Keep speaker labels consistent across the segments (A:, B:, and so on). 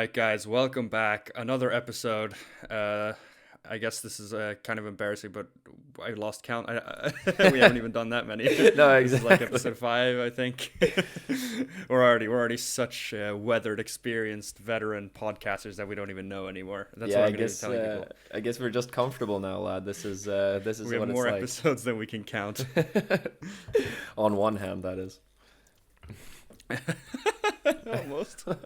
A: right, guys, welcome back. Another episode. I guess this is kind of embarrassing, but I lost count. We haven't even done that many.
B: No,
A: This is like
B: exactly.
A: episode 5, I think. We're already such weathered, experienced, veteran podcasters that we don't even know anymore. That's
B: Yeah,
A: what
B: I
A: I'm going to be
B: guess
A: telling
B: uh,
A: people.
B: I guess we're just comfortable now, lad. This is
A: We have
B: what it's
A: more
B: like.
A: episodes than we can count.
B: On one hand, that is.
A: Almost. But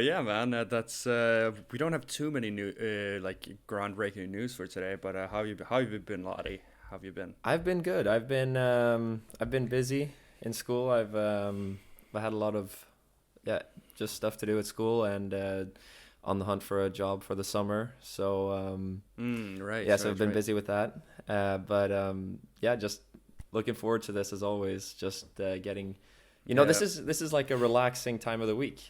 A: yeah, man, that's we don't have too many new like groundbreaking news for today. But how have you been, Lottie? How have you been?
B: I've been good. I've been busy in school. I had a lot of yeah, just stuff to do at school and on the hunt for a job for the summer. So
A: Right,
B: yeah, so I've
A: right,
B: been
A: right.
B: busy with that. But yeah, just looking forward to this as always. Just getting,
A: Yeah,
B: this is like a relaxing time of the week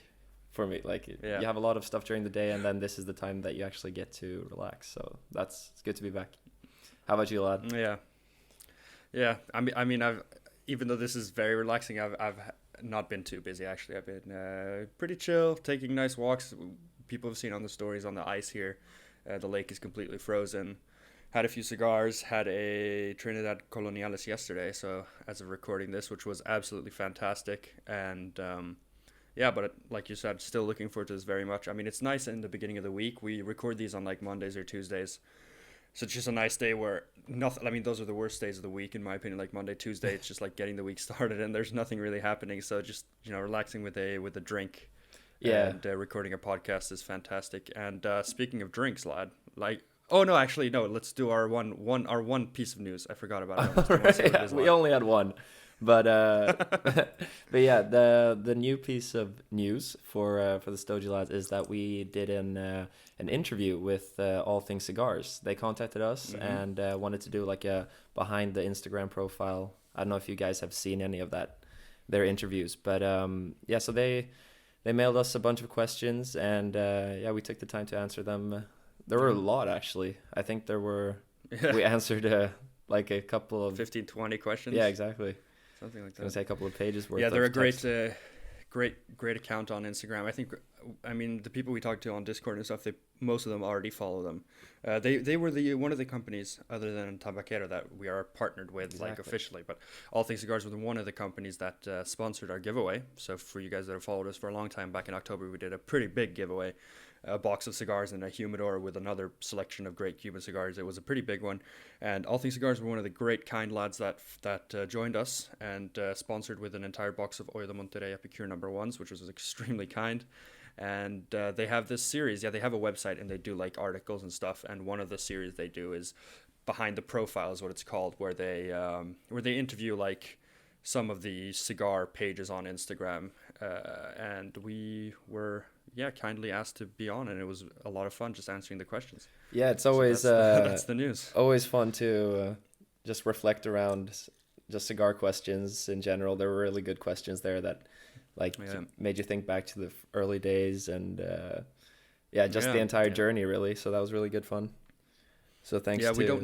B: for me. Like
A: yeah,
B: you have a lot of stuff during the day, and then this is the time that you actually get to relax. So it's good to be back. How about you, lad?
A: yeah, yeah. I mean, I've even though this is very relaxing, I've not been too busy actually. I've been pretty chill, taking nice walks. People have seen on the stories on the ice here. The lake is completely frozen. Had a few cigars, had a Trinidad Coloniales yesterday, so as of recording this, which was absolutely fantastic. And yeah, but like you said, still looking forward to this very much. I mean, it's nice in the beginning of the week. We record these on like Mondays or Tuesdays. So it's just a nice day where nothing, I mean, those are the worst days of the week, in my opinion, like Monday, Tuesday. It's just like getting the week started and there's nothing really happening. So just, relaxing with a drink
B: Yeah.
A: and recording a podcast is fantastic. And speaking of drinks, lad, like, oh no, actually no, let's do our one piece of news. I forgot about it almost. You want to say what it
B: Yeah,
A: is,
B: we
A: lad?
B: only had one, but but yeah, the new piece of news for the Stogie lads is that we did an interview with All Things Cigars. They contacted us
A: Mm-hmm.
B: and wanted to do like a behind the Instagram profile. I don't know if you guys have seen any of their interviews, but yeah, so they mailed us a bunch of questions, and yeah, we took the time to answer them. There were a
A: Yeah.
B: lot, actually. I think
A: Yeah.
B: we answered like a couple of
A: 15, 20 questions,
B: yeah, exactly.
A: something like
B: I was gonna
A: that.
B: say a couple of pages
A: Yeah,
B: worth
A: they're a
B: of
A: great,
B: text.
A: great account on Instagram. I think, I mean, the people we talked to on Discord and stuff, most of them already follow them. They were the one of the companies other than Tabaquero that we are partnered with, like
B: Exactly.
A: officially. But All Things Cigars was one of the companies that sponsored our giveaway. So for you guys that have followed us for a long time, back in October we did a pretty big giveaway, a box of cigars and a humidor with another selection of great Cuban cigars. It was a pretty big one, and All Things Cigars were one of the great kind lads that joined us and sponsored with an entire box of Oyo de Monterrey Epicure number ones, which was extremely kind. And they have this series. Yeah, they have a website and they do like articles and stuff. And one of the series they do is Behind the Profile, is what it's called, where they interview like some of the cigar pages on Instagram. And we were, yeah, kindly asked to be on, and it was a lot of fun just answering the questions.
B: Yeah, it's
A: So
B: always
A: that's the news.
B: always fun to just reflect around just cigar questions in general. There were really good questions there that like
A: Yeah,
B: made you think back to the early days and yeah, just the
A: yeah,
B: entire
A: yeah.
B: journey really. So that was really good fun. So
A: Yeah,
B: thanks to you guys.
A: we don't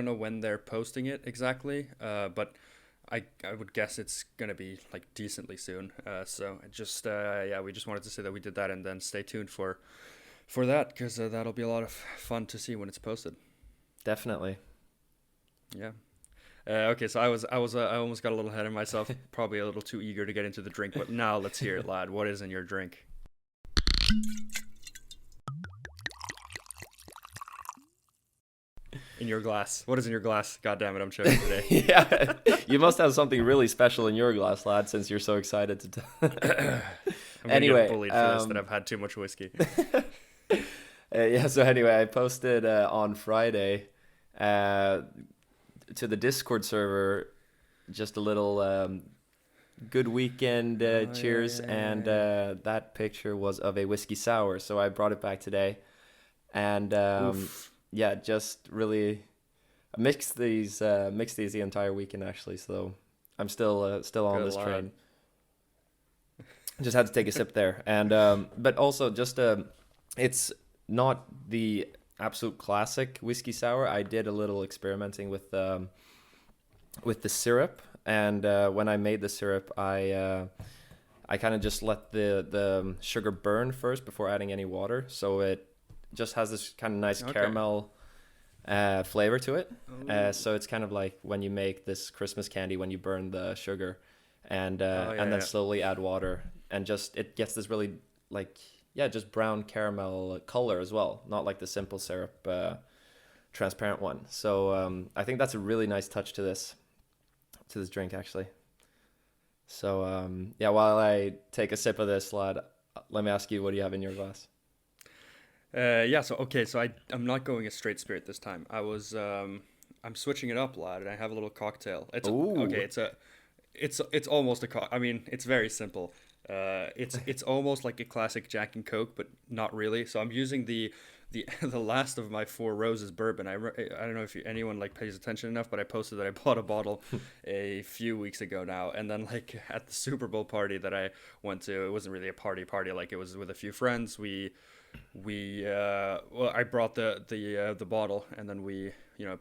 A: know when they're posting it exactly, but I would guess it's gonna be like decently soon. So I just yeah, we just wanted to say that we did that, and then stay tuned for that, because that'll be a lot of fun to see when it's posted.
B: Definitely.
A: Yeah. Okay, so I almost got a little ahead of myself, probably a little too eager to get into the drink, but now let's hear it, lad. What is in your drink? In your glass. What is in your glass? God damn it, I'm choking today.
B: Yeah, you must have something really special in your glass, lad, since you're so excited to.
A: I'm gonna get
B: Anyway,
A: bullied for this that I've had too much whiskey.
B: yeah. So anyway, I posted on Friday uh, to the Discord server just a little good weekend
A: Oh yeah,
B: cheers,
A: yeah, yeah,
B: and
A: yeah.
B: that picture was of a whiskey sour. So I brought it back today, and
A: Oof.
B: yeah, just really mixed these the entire weekend actually. So I'm still on
A: Good
B: this
A: lad.
B: train. Just had to take a sip there, and but also just it's not the absolute classic whiskey sour. I did a little experimenting with the syrup, and when I made the syrup, I kind of just let the sugar burn first before adding any water, so it just has this kind of nice caramel flavor to it. So it's kind of like when you make this Christmas candy when you burn the sugar, and then slowly add water, and just it gets this really like just brown caramel color as well, not like the simple syrup transparent one. So I think that's a really nice touch to this drink actually. So while I take a sip of this, lad, let me ask you, what do you have in your glass?
A: So I'm not going a straight spirit this time. I'm switching it up, lad, and I have a little cocktail. It's almost I mean, it's very simple. It's almost like a classic Jack and Coke, but not really. So I'm using the the last of my Four Roses bourbon. I don't know if anyone like pays attention enough, but I posted that I bought a bottle a few weeks ago now, and then like at the Super Bowl party that I went to, it wasn't really a party, like it was with a few friends. I brought the bottle, and then we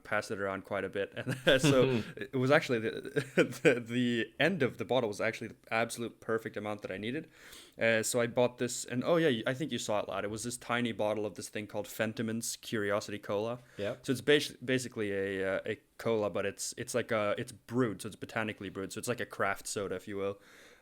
A: passed it around quite a bit, and so it was actually the end of the bottle was actually the absolute perfect amount that I needed. So I bought this, and I think you saw it, lad. It was this tiny bottle of this thing called Fentiman's Curiosity Cola.
B: Yeah.
A: So it's basically a cola, but it's brewed, so it's botanically brewed, so it's like a craft soda, if you will.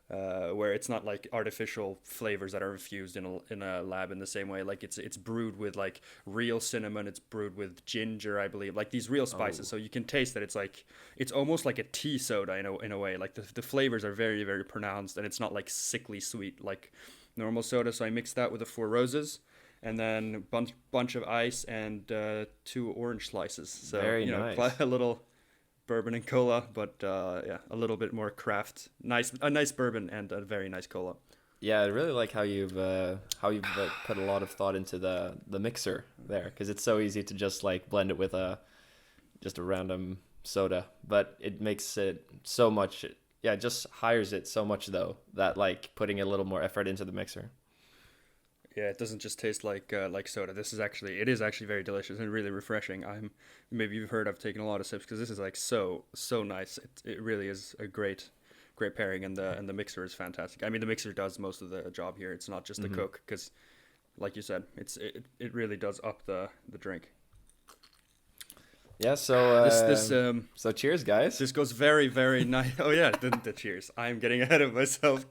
A: Where it's not like artificial flavors that are infused in a lab in the same way. Like it's brewed with like real cinnamon. It's brewed with ginger, I believe, like these real spices. So you can taste that it's almost like a tea soda in a way. Like the flavors are very, very pronounced, and it's not like sickly sweet like normal soda. So I mixed that with the Four Roses, and then bunch of ice and 2 orange slices. So
B: very nice.
A: A little bourbon and cola, but a little bit more craft. A nice bourbon and a very nice cola.
B: Yeah, I really like how you've put a lot of thought into the mixer there, because it's so easy to just like blend it with just a random soda, but it makes it so much. Yeah, it just hires it so much though, that like putting a little more effort into the mixer.
A: Yeah, it doesn't just taste like soda. It is actually very delicious and really refreshing. Maybe you've heard I've taken a lot of sips because this is like so nice. It really is a great pairing, and the mixer is fantastic. I mean, the mixer does most of the job here. It's not just the cook, because like you said, it really does up the drink.
B: Yeah, so
A: so
B: cheers, guys.
A: This goes very, very nice. Oh yeah, the cheers. I'm getting ahead of myself.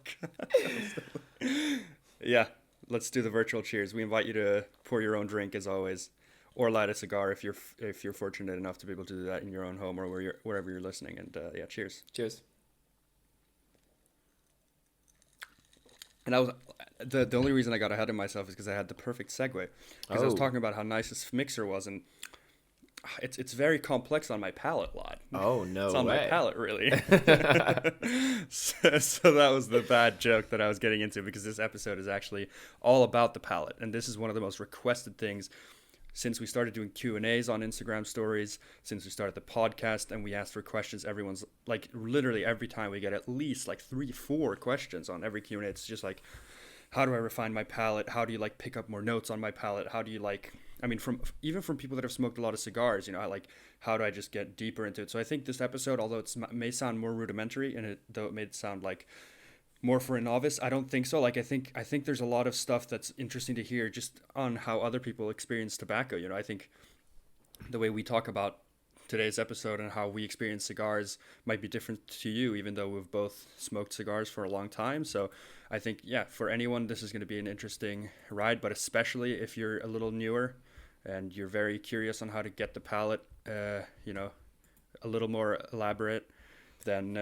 A: Yeah. Let's do the virtual cheers. We invite you to pour your own drink as always, or light a cigar if you're fortunate enough to be able to do that in your own home or wherever you're listening. And cheers.
B: Cheers.
A: And that was the only reason I got ahead of myself is because I had the perfect segue. Because I was talking about how nice this mixer was, and it's very complex on my palate, lad.
B: Oh, no
A: It's on
B: way.
A: my palate, really. so that was the bad joke that I was getting into, because this episode is actually all about the palate. And this is one of the most requested things since we started doing Q&As on Instagram stories, since we started the podcast, and we asked for questions. Everyone's like, literally every time we get at least like 3-4 questions on every Q&A. It's just like, how do I refine my palate? How do you like pick up more notes on my palate? How do you like, I mean, from people that have smoked a lot of cigars, how do I just get deeper into it? So I think this episode, although it may sound more rudimentary, and though it may sound like more for a novice, I don't think so. Like I think there's a lot of stuff that's interesting to hear just on how other people experience tobacco. I think the way we talk about today's episode and how we experience cigars might be different to you, even though we've both smoked cigars for a long time. So I think, for anyone, this is going to be an interesting ride, but especially if you're a little newer and you're very curious on how to get the palate, a little more elaborate, then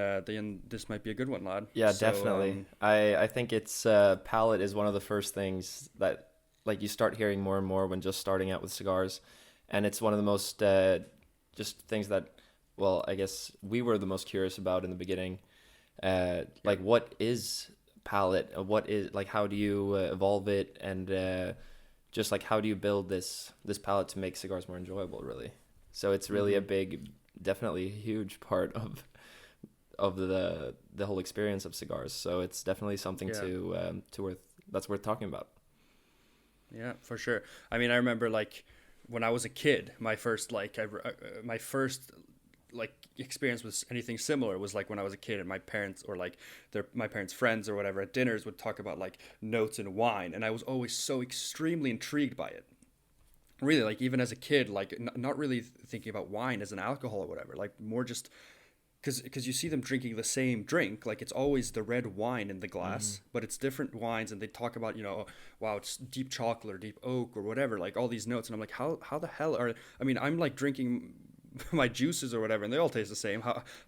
A: this might be a good one, lad.
B: Yeah, so, definitely. I think it's palate is one of the first things that like you start hearing more and more when just starting out with cigars, and it's one of the most just things that, well, I guess we were the most curious about in the beginning. Like, what is palate? What is, like, how do you evolve it? And just like, how do you build this palate to make cigars more enjoyable, really? So it's really a big, definitely to part of the whole experience of cigars. So it's definitely something that's worth talking about.
A: Yeah, for sure. I mean, I remember like when I was a kid, my first like experience with anything similar was like when I was a kid and my parents or like my parents' friends or whatever at dinners would talk about like notes in wine, and I was always so extremely intrigued by it. Really, like even as a kid, like not really thinking about wine as an alcohol or whatever, like more just because you see them drinking the same drink, like it's always the red wine in the glass, but it's different wines, and they talk about, oh, wow, it's deep chocolate or deep oak or whatever, like all these notes, and I'm like, how the hell are, I mean, I'm like drinking my juices or whatever, and they all taste the same.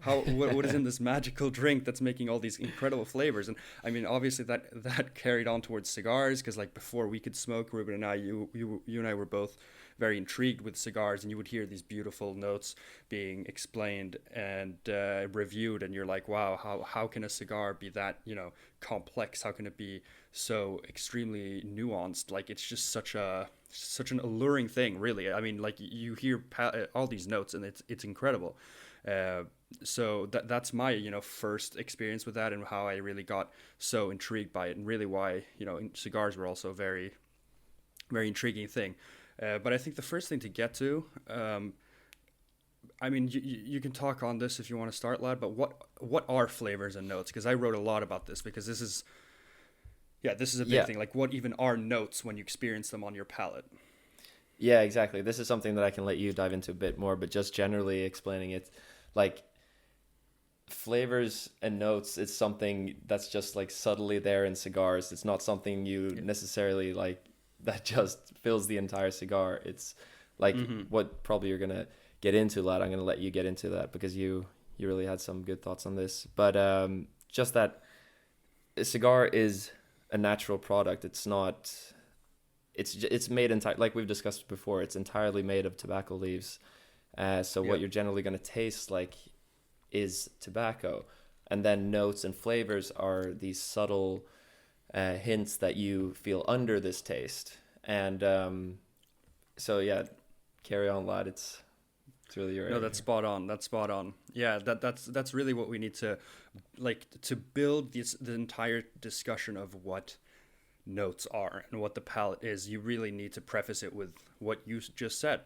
A: What is in this magical drink that's making all these incredible flavors? And I mean, obviously that carried on towards cigars, because like before we could smoke, Ruben and I, you and I were both very intrigued with cigars, and you would hear these beautiful notes being explained and reviewed, and you're like, wow, how can a cigar be that, complex? How can it be so extremely nuanced? Like it's just such an alluring thing, really. I mean, like you hear all these notes, and it's incredible. So that's my first experience with that, and how I really got so intrigued by it, and really why cigars were also a very, very intriguing thing. But I think the first thing to get to, I mean, you can talk on this if you want to start, lad. But what are flavors and notes? Because I wrote a lot about this, because this is a big thing. Like, what even are notes when you experience them on your palate?
B: Yeah, exactly. This is something that I can let you dive into a bit more, but just generally explaining it, like flavors and notes, it's something that's just like subtly there in cigars. It's not something you necessarily like that just fills the entire cigar. It's like what probably you're gonna get into, lad. I'm gonna let you get into that, because you really had some good thoughts on this. But just that a cigar is a natural product. It's not. It's made like we've discussed before. It's entirely made of tobacco leaves. So what you're generally gonna taste like is tobacco, and then notes and flavors are these subtle hints that you feel under this taste. And so yeah, carry on, lad. It's really your
A: No, that's spot on. That's spot on. Yeah, that's really what we need to to build the entire discussion of what notes are and what the palate is. You really need to preface it with what you just said.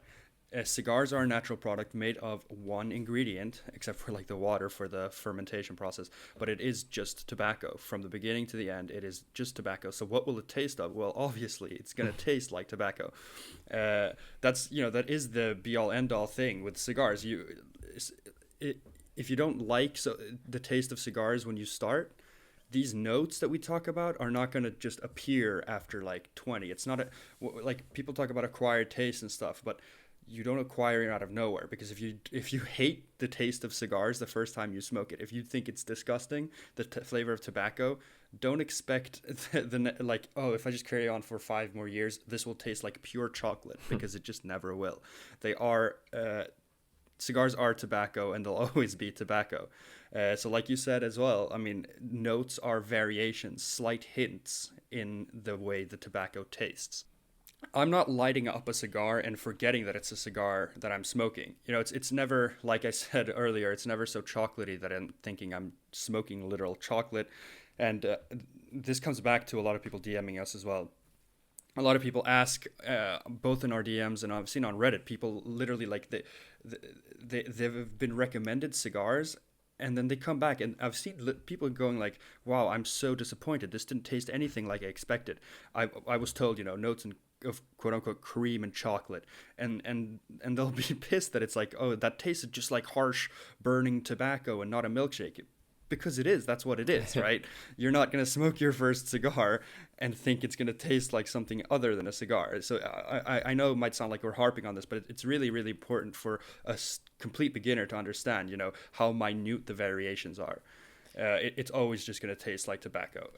A: Cigars are a natural product made of one ingredient, except for like the water for the fermentation process, but it is just tobacco from the beginning to the end. It is just tobacco. So what will it taste of? Well, obviously it's going to taste like tobacco. That's that is the be all end all thing with cigars. If you don't like the taste of cigars when you start, these notes that we talk about are not going to just appear after like 20. It's not like people talk about acquired taste and stuff, but you don't acquire it out of nowhere, because if you hate the taste of cigars the first time you smoke it, if you think it's disgusting, the flavor of tobacco, don't expect if I just carry on for 5 more years, this will taste like pure chocolate, because it just never will. Cigars are tobacco, and they'll always be tobacco. So like you said as well, I mean, notes are variations, slight hints in the way the tobacco tastes. I'm not lighting up a cigar and forgetting that it's a cigar that I'm smoking. It's never, like I said earlier, it's never so chocolatey that I'm thinking I'm smoking literal chocolate. And this comes back to a lot of people DMing us as well. A lot of people ask, both in our DMs and I've seen on Reddit, people literally like they've been recommended cigars, and then they come back, and I've seen people going like, wow, I'm so disappointed. This didn't taste anything like I expected. I was told, notes of quote unquote cream and chocolate, and they'll be pissed that it's like, oh, that tasted just like harsh burning tobacco and not a milkshake. Because it is, that's what it is, right? You're not going to smoke your first cigar and think it's going to taste like something other than a cigar. So I know it might sound like we're harping on this, but it's really, really important for a complete beginner to understand, how minute the variations are. It's always just going to taste like tobacco.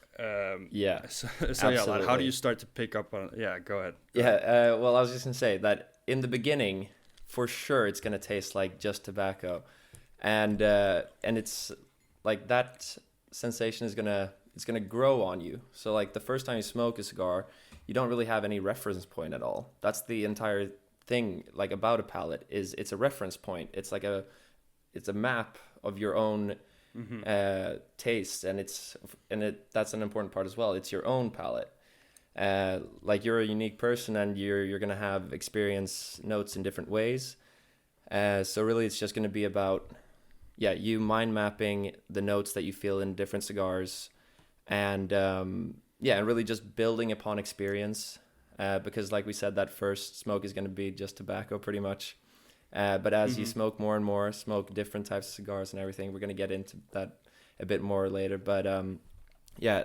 B: Yeah.
A: So yeah, lad, how do you start to pick up on? Yeah, go ahead.
B: Well, I was just going to say that in the beginning, for sure, it's going to taste like just tobacco, and it's like that sensation is gonna grow on you. So like the first time you smoke a cigar, you don't really have any reference point at all. That's the entire thing like about a palate, is it's a reference point. It's like it's a map of your own taste, and that's an important part as well. It's your own palate. Like you're a unique person, and you're gonna have experience notes in different ways. So really, it's just going to be about, yeah, you mind mapping the notes that you feel in different cigars, and yeah, and really just building upon experience. Because, like we said, that first smoke is going to be just tobacco, pretty much. But as you
A: Mm-hmm.
B: smoke more and more, smoke different types of cigars and everything, we're going to get into that a bit more later. But yeah,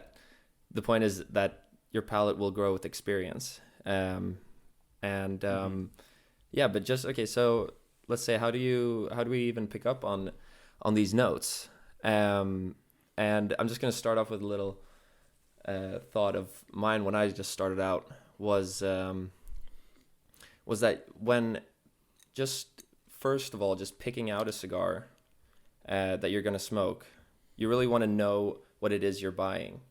B: the point is that your palate will grow with experience. And
A: Mm-hmm.
B: yeah, but just okay. So let's say, how do we even pick up on these notes? Um, and I'm just gonna start off with a little thought of mine when I just started out was was that when just first of all just picking out a cigar that you're gonna smoke, you really want to know what it is you're buying.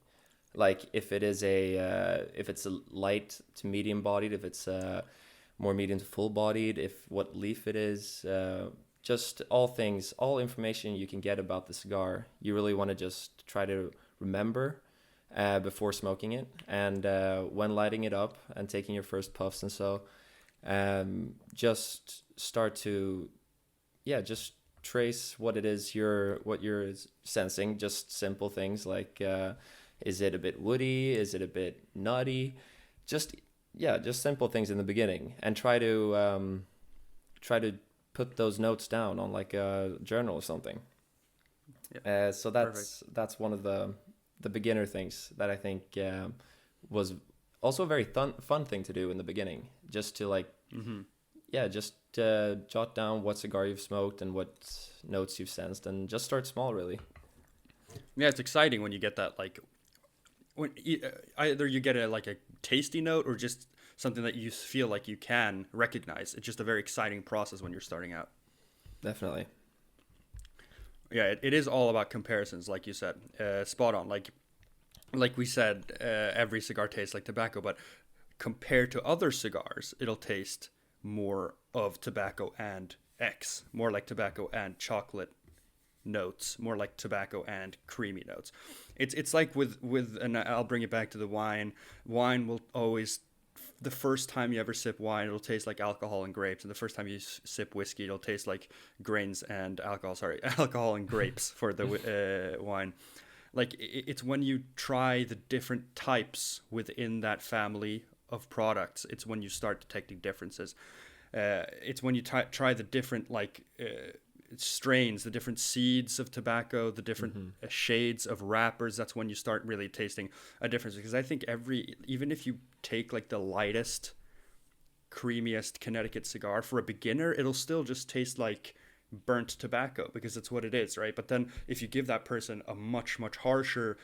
B: Like if it's a light to medium bodied, if it's more medium to full bodied, if what leaf it is, just all information you can get about the cigar. You really want to just try to remember before smoking it, and when lighting it up and taking your first puffs and so, just start to, yeah, just trace what it is what you're sensing. Just simple things like, is it a bit woody? Is it a bit nutty? Just, yeah, just simple things in the beginning, and try to put those notes down on like a journal or something.
A: Yeah.
B: So
A: Perfect.
B: that's one of the beginner things that I think was also a very fun thing to do in the beginning, just to like,
A: Mm-hmm.
B: yeah, just jot down what cigar you've smoked and what notes you've sensed, and just start small, really.
A: Yeah, it's exciting when you get that like either you get a like a tasty note or just something that you feel like you can recognize. It's just a very exciting process when you're starting out.
B: Definitely.
A: Yeah, it is all about comparisons, like you said. Spot on. Like we said, every cigar tastes like tobacco, but compared to other cigars, it'll taste more of tobacco and X, more like tobacco and chocolate notes, more like tobacco and creamy notes. It's like and I'll bring it back to the wine. Wine will always, the first time you ever sip wine, it'll taste like alcohol and grapes, and the first time you sip whiskey, it'll taste like grains and alcohol. Sorry, alcohol and grapes for the wine. Like it's when you try the different types within that family of products, it's when you start detecting differences. It's when you try the different strains, the different seeds of tobacco, the different
B: Hmm.
A: shades of wrappers. That's when you start really tasting a difference. Because I think even if you take like the lightest, creamiest Connecticut cigar for a beginner, it'll still just taste like burnt tobacco because it's what it is, right? But then if you give that person a much harsher,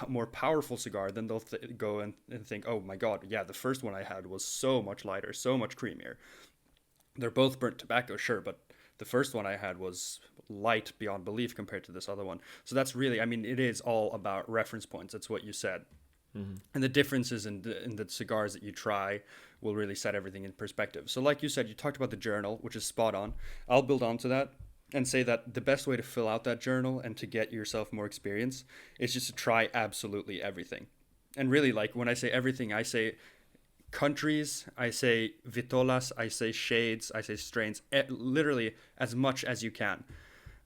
A: more powerful cigar, then they'll go and think, oh my god, yeah, the first one I had was so much lighter, so much creamier. They're both burnt tobacco, sure, but the first one I had was light beyond belief compared to this other one. So that's really, I mean, it is all about reference points. That's what you said.
B: Hmm.
A: And the differences in the cigars that you try will really set everything in perspective. So, like you said, you talked about the journal, which is spot on. I'll build onto that and say that the best way to fill out that journal and to get yourself more experience is just to try absolutely everything. And really, like when I say everything, I say countries, I say vitolas, I say shades, I say strains, literally as much as you can.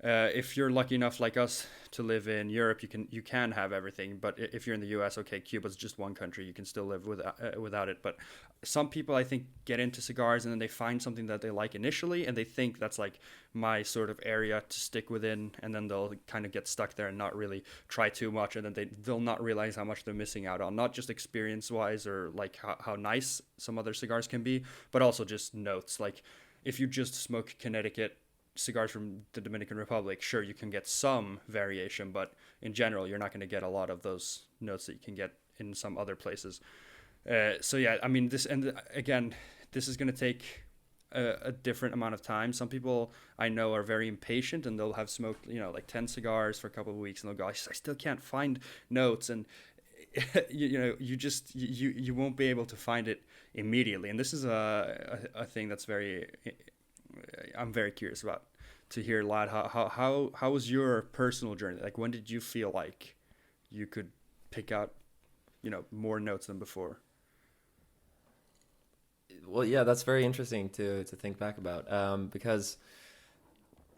A: If you're lucky enough, like us, to live in Europe, you can have everything. But if you're in the U.S., okay, Cuba's just one country. You can still live without it. But some people, I think, get into cigars and then they find something that they like initially, and they think that's like my sort of area to stick within, and then they'll kind of get stuck there and not really try too much, and then they'll not realize how much they're missing out on, not just experience wise or like how nice some other cigars can be, but also just notes. Like if you just smoke Connecticut cigars from the Dominican Republic, sure, you can get some variation, but in general, you're not going to get a lot of those notes that you can get in some other places. So yeah, I mean this, and again, this is going to take a different amount of time. Some people I know are very impatient, and they'll have smoked, like 10 cigars for a couple of weeks, and they'll go, I still can't find notes, and you won't be able to find it immediately. And this is a thing that's very, I'm very curious about to hear, Lad. How was your personal journey? Like, when did you feel like you could pick out, more notes than before?
B: Well, yeah, that's very interesting to think back about, because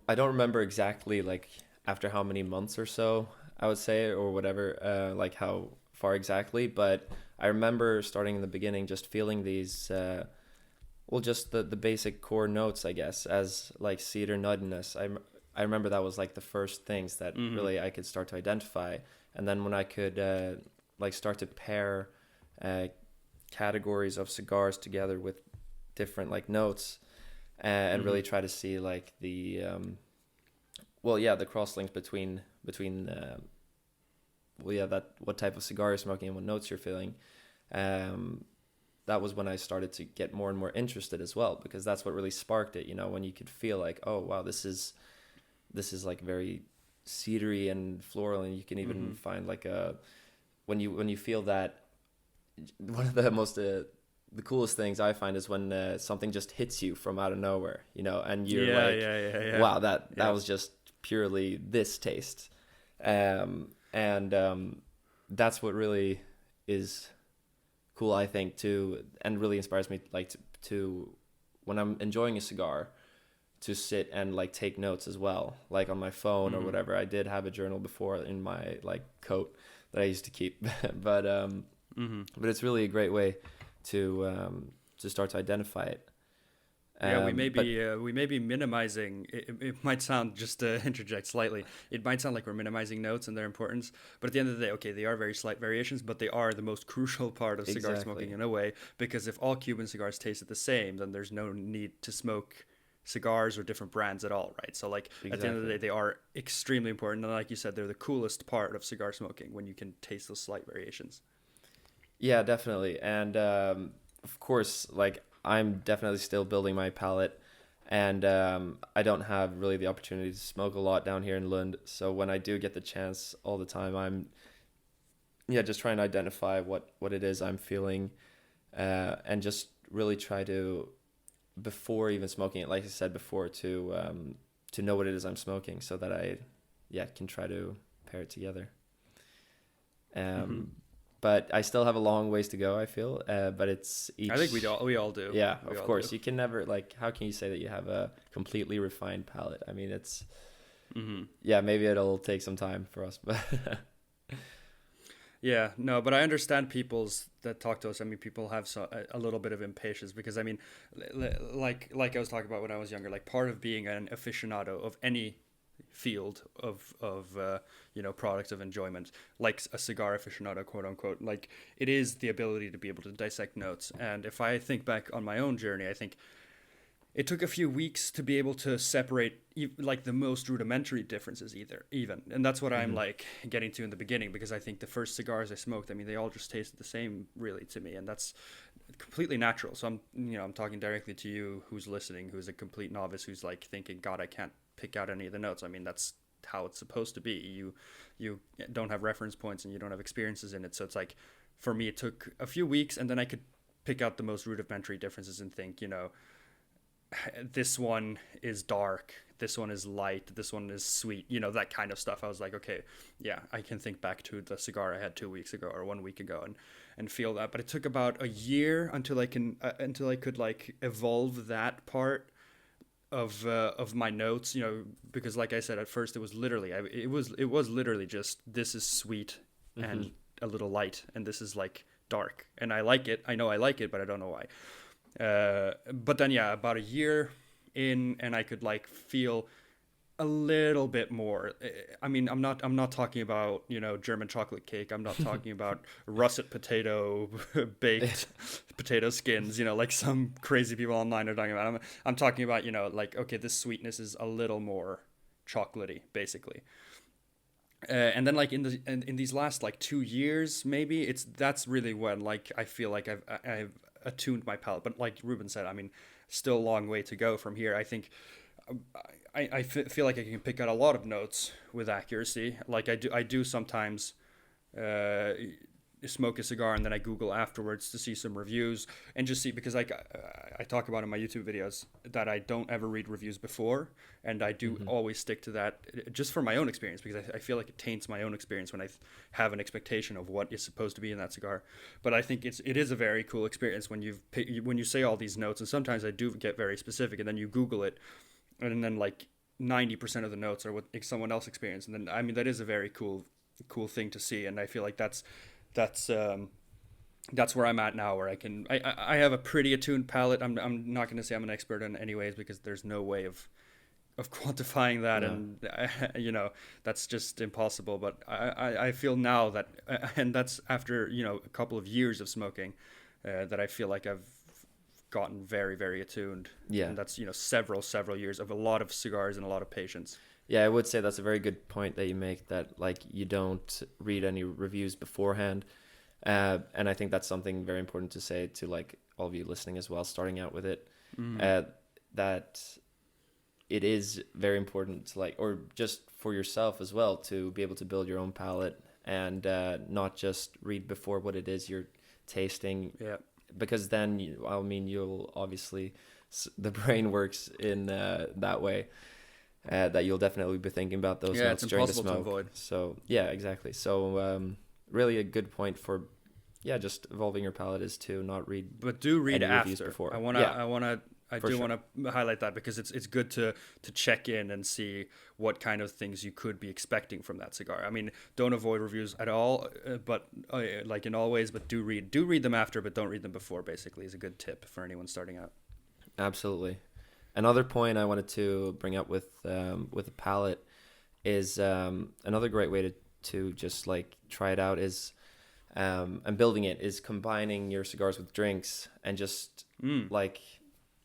B: I don't remember exactly like after how many months or so I would say, or whatever, like how far exactly, but I remember starting in the beginning just feeling these well, just the basic core notes, I guess, as like cedar nuttiness. I remember that was like the first things that
A: Mm-hmm.
B: really I could start to identify. And then when I could like start to pair uh, categories of cigars together with different like notes, and
A: Mm-hmm.
B: really try to see like the well, yeah, the cross links between well, yeah, that what type of cigar you're smoking and what notes you're feeling. Um, that was when I started to get more and more interested as well, because that's what really sparked it. You know, when you could feel like, oh wow, this is like very cedary and floral, and you can even
A: Mm-hmm.
B: find like a when you feel that. One of the most the coolest things I find is when something just hits you from out of nowhere, you know, and you're
A: Yeah,
B: like,
A: yeah, yeah, yeah.
B: wow, that
A: Yeah.
B: was just purely this taste, and that's what really is cool, I think, too, and really inspires me, like to when I'm enjoying a cigar, to sit and like take notes as well, like on my phone or
A: Mm-hmm.
B: whatever. I did have a journal before in my like coat that I used to keep, but
A: Mm-hmm.
B: but it's really a great way to start to identify it.
A: Yeah,
B: But
A: we may be minimizing. It might sound, just to interject slightly, it might sound like we're minimizing notes and their importance, but at the end of the day, okay, they are very slight variations, but they are the most crucial part of cigar smoking
B: exactly,
A: in a way. Because if all Cuban cigars tasted the same, then there's no need to smoke cigars or different brands at all, right? So like at the end of the
B: exactly.
A: day, they are extremely important, and like you said, they're the coolest part of cigar smoking when you can taste those slight variations.
B: Yeah, definitely. And of course, like I'm definitely still building my palate, and I don't have really the opportunity to smoke a lot down here in Lund. So when I do get the chance all the time, I'm yeah just trying to identify what it is I'm feeling, and just really try to, before even smoking it, like I said before, to know what it is I'm smoking, so that I yeah can try to pair it together.
A: Hmm.
B: Um, but I still have a long ways to go, I feel. But it's
A: I think
B: each,
A: we all do.
B: yeah,
A: We
B: of
A: all do.
B: course. You can never, like, how can you say that you have a completely refined palate? I mean, it's,
A: Hmm.
B: yeah, maybe it'll take some time for us, but
A: Yeah, no, but I understand people's that talk to us. I mean, people have a little bit of impatience because I mean, like I was talking about when I was younger, like part of being an aficionado of any field of products of enjoyment, like a cigar aficionado, quote unquote, like it is the ability to be able to dissect notes. And if I think back on my own journey, I think it took a few weeks to be able to separate like the most rudimentary differences either even, and that's what I'm
B: hmm
A: like getting to in the beginning, because I think the first cigars I smoked, I mean, they all just tasted the same really to me, and that's completely natural. So I'm talking directly to you who's listening, who's a complete novice, who's like thinking, god, I can't pick out any of the notes. I mean, that's how it's supposed to be. You don't have reference points and you don't have experiences in it, so it's like for me it took a few weeks, and then I could pick out the most rudimentary differences and think, this one is dark, this one is light, this one is sweet, that kind of stuff. I was like, okay, yeah, I can think back to the cigar I had 2 weeks ago or 1 week ago, and feel that. But it took about a year until I could like evolve that part of my notes, because like I said, at first it was literally it was literally just, this is sweet
B: hmm
A: and a little light, and this is like dark, and I like it. I know I like it, but I don't know why. But then yeah, about a year in, and I could like feel a little bit more. I mean, I'm not talking about German chocolate cake. I'm not talking about russet potato baked potato skins. Like some crazy people online are talking about. I'm talking about like, okay, this sweetness is a little more chocolatey, basically. And then like in these last like 2 years, maybe that's really when like I feel like I've attuned my palate. But like Ruben said, I mean, still a long way to go from here. I think feel like I can pick out a lot of notes with accuracy. Like I do sometimes uh, smoke a cigar and then I Google afterwards to see some reviews and just see, because like I talk about in my YouTube videos that I don't ever read reviews before, and I do
B: hmm
A: always stick to that just for my own experience, because I feel like it taints my own experience when I have an expectation of what is supposed to be in that cigar. But I think it is a very cool experience when when you say all these notes, and sometimes I do get very specific, and then you Google it, and then like 90% of the notes are what someone else experienced. And then, I mean, that is a very cool thing to see. And I feel like that's where I'm at now, where I have a pretty attuned palate. I'm not going to say I'm an expert in any ways, because there's no way of quantifying that. No. And that's just impossible. But I feel now that, and that's after a couple of years of smoking, that I feel like I've gotten very, very attuned.
B: Yeah.
A: And that's several years of a lot of cigars and a lot of patience.
B: Yeah, I would say that's a very good point that you make, that like you don't read any reviews beforehand. And I think that's something very important to say to like all of you listening as well, starting out with it, that it is very important to like, or just for yourself as well, to be able to build your own palate and not just read before what it is you're tasting.
A: Yeah.
B: Because then, you'll obviously, the brain works in that way, that you'll definitely be thinking about those notes during the smoke. To avoid. So yeah, exactly. So really a good point for just evolving your palate is to not read.
A: But do read after.
B: Before.
A: I do want to highlight that, because it's good to check in and see what kind of things you could be expecting from that cigar. I mean, don't avoid reviews at all, but like in all ways, but do read them after, but don't read them before, basically, is a good tip for anyone starting out. Absolutely.
B: Another point I wanted to bring up with the palate is another great way to just like try it out is and building it is combining your cigars with drinks and just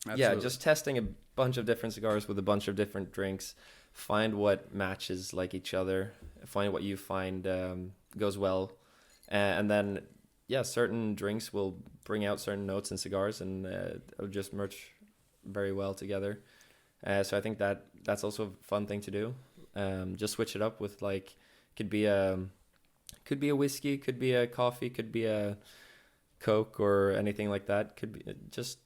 A: Absolutely.
B: Just testing a bunch of different cigars with a bunch of different drinks. Find what matches like each other. Find what you find goes well, and then certain drinks will bring out certain notes in cigars, and it'll just merge very well together. So I think that's also a fun thing to do. Just switch it up with like could be a whiskey, could be a coffee, could be a Coke or anything like that. Could be just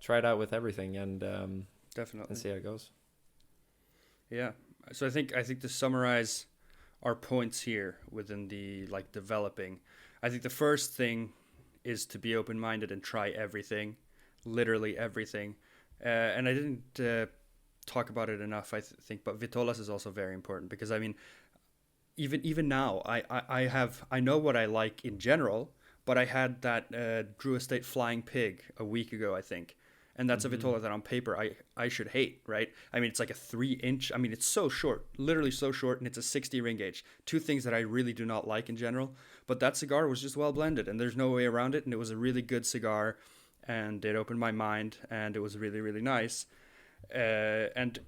B: try it out with everything and
A: definitely
B: and see how it goes.
A: Yeah. So I think to summarize our points here within the like developing, I think the first thing is to be open-minded and try everything, literally everything. And I didn't talk about it enough, I think, but vitolas is also very important, because I mean, even now, I know what I like in general, but I had that Drew Estate Flying Pig a week ago, I think. And that's a vitola that on paper I should hate, right? I mean, it's like a 3-inch. I mean, it's so short, literally so short, and it's a 60 ring gauge. Two things that I really do not like in general. But that cigar was just well blended, and there's no way around it. And it was a really good cigar, and it opened my mind, and it was really, really nice. Different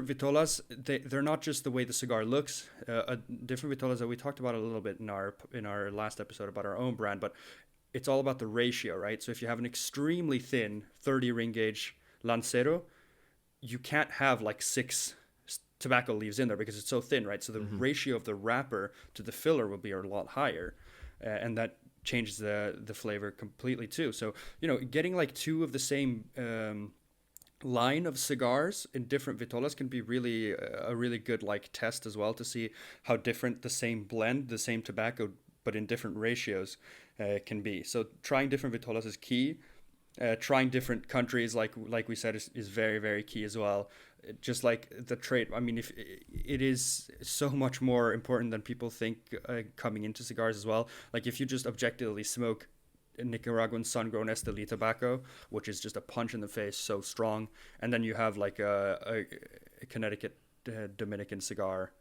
A: vitolas, they're not just the way the cigar looks. Different vitolas that we talked about a little bit in our last episode about our own brand, but it's all about the ratio, right? So if you have an extremely thin 30 ring gauge Lancero, you can't have like 6 tobacco leaves in there because it's so thin, right? So the ratio of the wrapper to the filler will be a lot higher, and that changes the flavor completely too. So getting like 2 of the same line of cigars in different vitolas can be really a really good like test as well, to see how different the same blend, the same tobacco, but in different ratios can be. So trying different vitolas is key. Trying different countries, like we said, is very, very key as well. Just like the trade, I mean, if it is so much more important than people think coming into cigars as well. Like if you just objectively smoke Nicaraguan sun-grown Esteli tobacco, which is just a punch in the face, so strong, and then you have like a Connecticut Dominican cigar,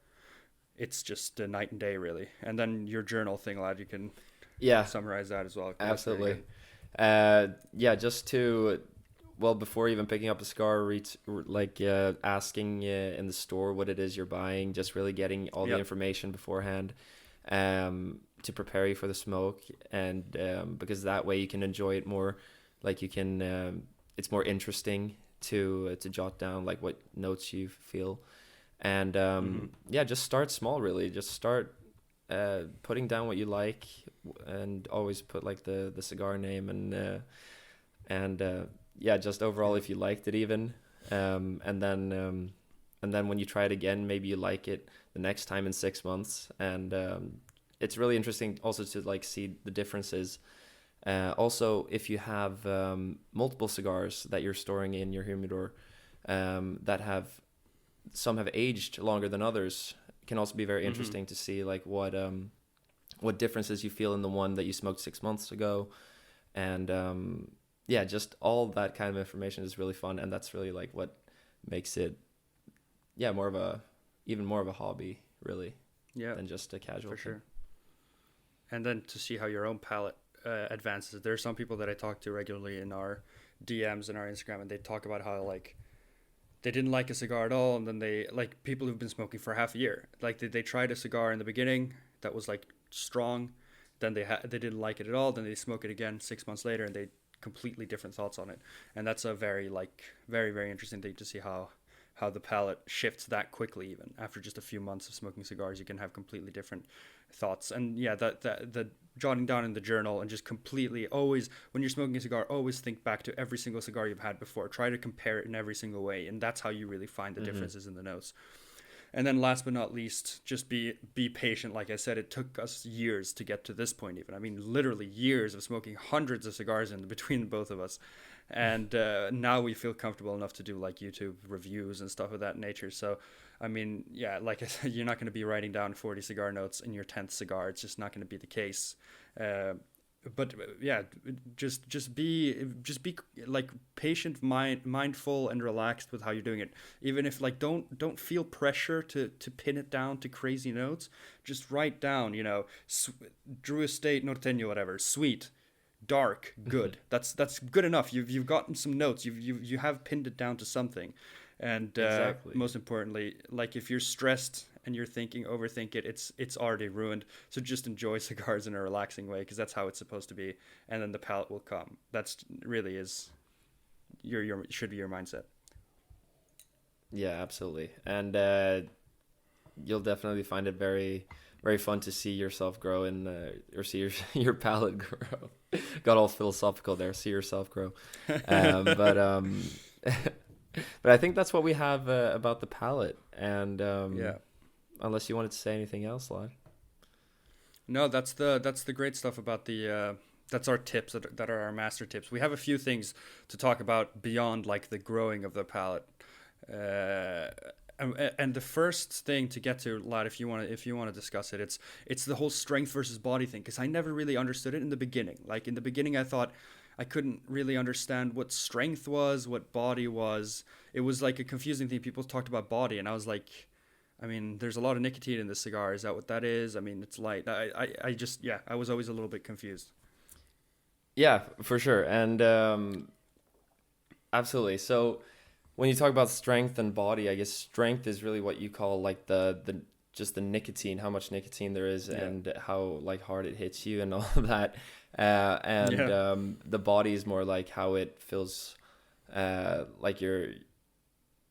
A: it's just a night and day, really. And then your journal thing, lad, you can summarize that as well.
B: Absolutely. Just to, before even picking up a cigar, asking in the store what it is you're buying, just really getting all the information beforehand to prepare you for the smoke, and because that way you can enjoy it more. Like you can, it's more interesting to jot down like what notes you feel, and just start small. Really, just start putting down what you like, and always put like the cigar name and just overall if you liked it even, and then when you try it again, maybe you like it the next time in 6 months, and it's really interesting also to like see the differences. Also, if you have multiple cigars that you're storing in your humidor that have some have aged longer than others, can also be very
A: Mm-hmm.
B: interesting to see like what differences you feel in the one that you smoked 6 months ago. And yeah, just all that kind of information is really fun, and that's really like what makes it, yeah, even more of a hobby, really,
A: Yeah,
B: than just a casual
A: for
B: thing.
A: sure. And then to see how your own palate advances. There are some people that I talk to regularly in our DMs and our Instagram, and they talk about how like they didn't like a cigar at all, and then they like people who've been smoking for half a year. Like they tried a cigar in the beginning that was like strong, then they didn't like it at all. Then they smoke it again 6 months later, and they completely different thoughts on it. And that's a very interesting thing to see how the palate shifts that quickly. Even after just a few months of smoking cigars, you can have completely different thoughts. And yeah, that the jotting down in the journal and just completely always when you're smoking a cigar, always think back to every single cigar you've had before. Try to compare it in every single way, and that's how you really find the differences in the notes. And then last but not least, just be patient. Like I said, it took us years to get to this point. Even I mean, literally years of smoking hundreds of cigars in between both of us, and now we feel comfortable enough to do like YouTube reviews and stuff of that nature. So, I mean, yeah, like I said, you're not going to be writing down 40 cigar notes in your 10th cigar. It's just not going to be the case. Uh, but yeah, just be like patient, mindful and relaxed with how you're doing it. Even if like don't feel pressure to pin it down to crazy notes. Just write down, Drew Estate Norteño, whatever, sweet, dark, good. That's good enough. You've gotten some notes. You have pinned it down to something. And
B: Exactly.
A: most importantly, like if you're stressed and you're overthink it, it's already ruined. So just enjoy cigars in a relaxing way, because that's how it's supposed to be, and then the palate will come. That's really is your should be your mindset.
B: Yeah, absolutely. And you'll definitely find it very, very fun to see yourself grow in, or see your palate grow. Got all philosophical there. See yourself grow. But but I think that's what we have about the palate. And
A: Yeah.
B: unless you wanted to say anything else, Lon.
A: No, that's the great stuff about the. That's our tips that are our master tips. We have a few things to talk about beyond like the growing of the palate. Uh, and the first thing to get to, lad, if you want to discuss it, it's the whole strength versus body thing, because I never really understood it in the beginning. Like in the beginning, I thought I couldn't really understand what strength was, what body was. It was like a confusing thing. People talked about body, and I was like, I mean, there's a lot of nicotine in this cigar. Is that what that is? I mean, it's light. I just, yeah, I was always a little bit confused.
B: Yeah, for sure. And absolutely. So when you talk about strength and body, I guess strength is really what you call like the just the nicotine, how much nicotine there is,
A: Yeah.
B: and how like hard it hits you and all of that. And
A: Yeah.
B: the body is more like how it feels, like